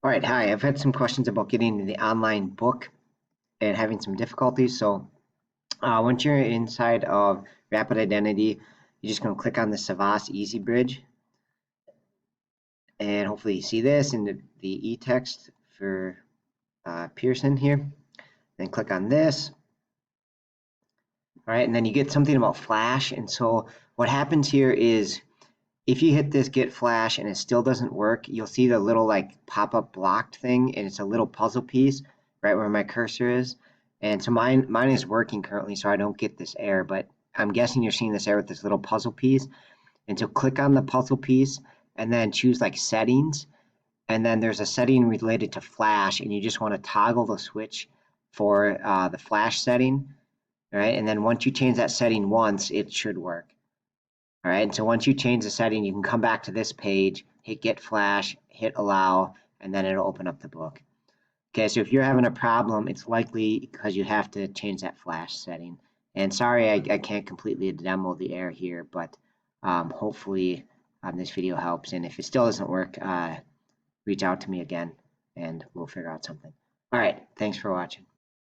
All right, hi. I've had some questions about getting the online book and having some difficulties. So once you're inside of Rapid Identity, you're just going to click on the Savas Easy Bridge, and hopefully you see this in the e-text for Pearson here. Then click on this. All right, and then you get something about Flash. And so what happens here is if you hit this Get Flash and it still doesn't work, you'll see the little like pop-up blocked thing, and it's a little puzzle piece right where my cursor is. And so mine is working currently, so I don't get this error, but I'm guessing you're seeing this error with this little puzzle piece. And so click on the puzzle piece and then choose like settings. And then there's a setting related to Flash, and you just want to toggle the switch for the Flash setting. All right, and then once you change that setting once, it should work. All right, and so once you change the setting, you can come back to this page, hit Get Flash, hit Allow, and then it'll open up the book. Okay, so if you're having a problem, it's likely because you have to change that Flash setting. And sorry, I can't completely demo the error here, but hopefully this video helps. And if it still doesn't work, reach out to me again, and we'll figure out something. All right, thanks for watching.